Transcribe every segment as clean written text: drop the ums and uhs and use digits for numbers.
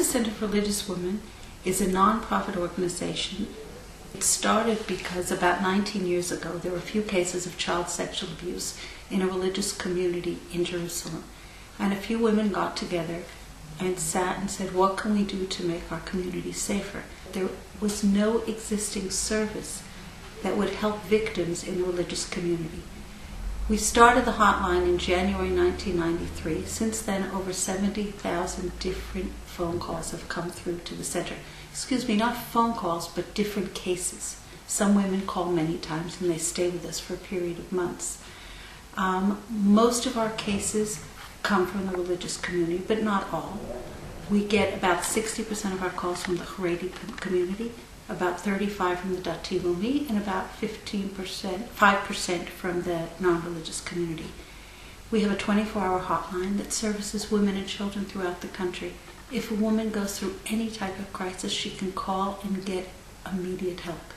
Crisis Center for Religious Women is a non-profit organization. It started because about 19 years ago there were a few cases of child sexual abuse in a religious community in Jerusalem. And a few women got together and sat and said, what can we do to make our community safer? There was no existing service that would help victims in the religious community. We started the hotline in January 1993. Since then, over 70,000 different phone calls have come through to the center. Excuse me, not phone calls, but different cases. Some women call many times and they stay with us for a period of months. Most of our cases come from the religious community, but not all. We get about 60% of our calls from the Haredi community, about 35% from the Dati Leumi, and about 5% from the non-religious community. We have a 24-hour hotline that services women and children throughout the country. If a woman goes through any type of crisis, she can call and get immediate help.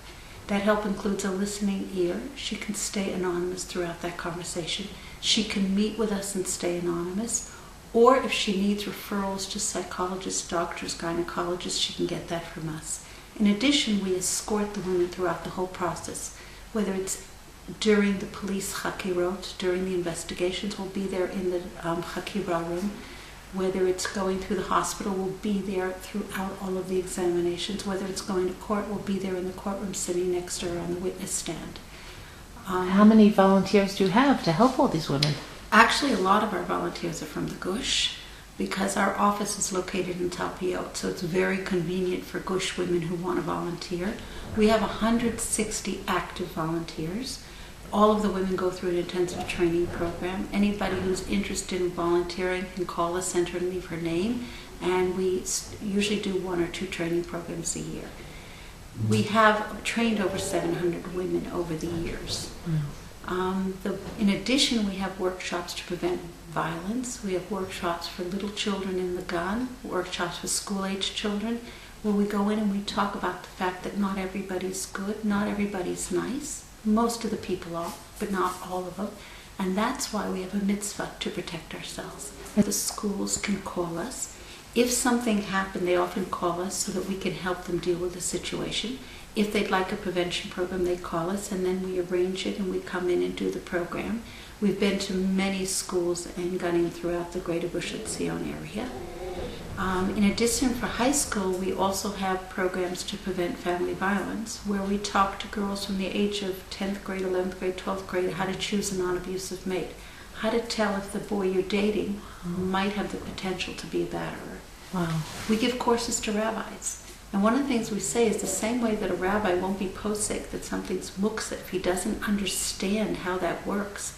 That help includes a listening ear. She can stay anonymous throughout that conversation. She can meet with us and stay anonymous. Or if she needs referrals to psychologists, doctors, gynecologists, she can get that from us. In addition, we escort the women throughout the whole process, whether it's during the police chakirot, during the investigations, we'll be there in the chakira room. Whether it's going through the hospital, we'll be there throughout all of the examinations. Whether it's going to court, we'll be there in the courtroom sitting next to her on the witness stand. How many volunteers do you have to help all these women? Actually, a lot of our volunteers are from the Gush, because our office is located in Talpiot, so it's very convenient for Gush women who want to volunteer. We have 160 active volunteers. All of the women go through an intensive training program. Anybody who's interested in volunteering can call the center and leave her name, and we usually do 1 or 2 training programs a year. We have trained over 700 women over the years. In addition, we have workshops to prevent violence. We have workshops for little children in the Gan, workshops for school-age children, where we go in and we talk about the fact that not everybody's good, not everybody's nice. Most of the people are, but not all of them. And that's why we have a mitzvah to protect ourselves. The schools can call us. If something happened, they often call us so that we can help them deal with the situation. If they'd like a prevention program, they call us, and then we arrange it and we come in and do the program. We've been to many schools and Ganim throughout the greater Gush Etzion area. In addition, for high school, we also have programs to prevent family violence, where we talk to girls from the age of 10th grade, 11th grade, 12th grade, how to choose a non-abusive mate, how to tell if the boy you're dating might have the potential to be a batterer. Wow. We give courses to rabbis. And one of the things we say is the same way that a rabbi won't be posek that something's muksa if he doesn't understand how that works.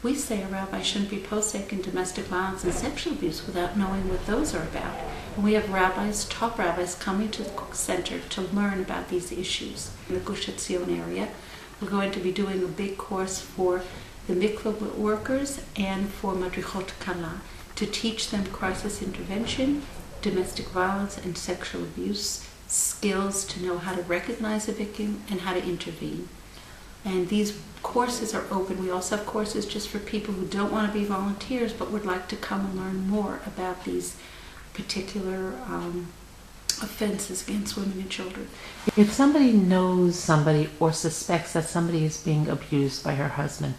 We say a rabbi shouldn't be posek in domestic violence and sexual abuse without knowing what those are about. And we have rabbis, top rabbis, coming to the center to learn about these issues. In the Gush Etzion area, we're going to be doing a big course for the mikveh workers and for madrichot kala to teach them crisis intervention, domestic violence, and sexual abuse skills to know how to recognize a victim and how to intervene. And these courses are open. We also have courses just for people who don't want to be volunteers but would like to come and learn more about these particular offenses against women and children. If somebody knows somebody or suspects that somebody is being abused by her husband,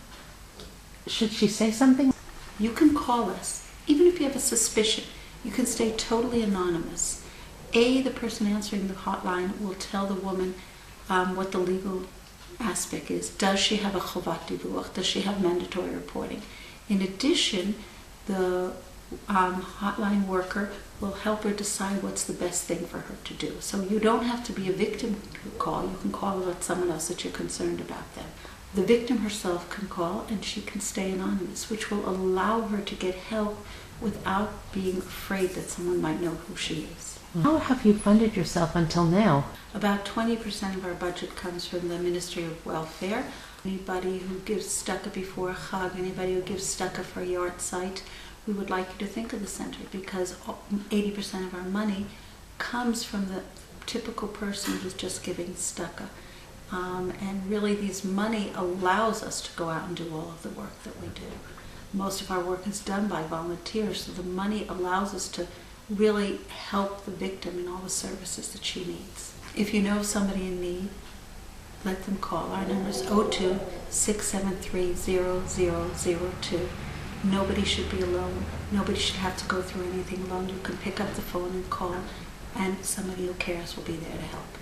should she say something? You can call us. Even if you have a suspicion, you can stay totally anonymous. The person answering the hotline will tell the woman what the legal aspect is. Does she have a chovat divuach? Does she have mandatory reporting? In addition, the hotline worker will help her decide what's the best thing for her to do. So you don't have to be a victim to call. You can call about someone else that you're concerned about them. The victim herself can call and she can stay anonymous, which will allow her to get help without being afraid that someone might know who she is. How have you funded yourself until now? About 20% of our budget comes from the Ministry of Welfare. Anybody who gives tzedakah before Chag, anybody who gives tzedakah for a yard site, we would like you to think of the center, because 80% of our money comes from the typical person who's just giving tzedakah. And really, this money allows us to go out and do all of the work that we do. Most of our work is done by volunteers, so the money allows us to really help the victim in all the services that she needs. If you know somebody in need, let them call. Our number is 02-673-0002. Nobody should be alone. Nobody should have to go through anything alone. You can pick up the phone and call, and somebody who cares will be there to help.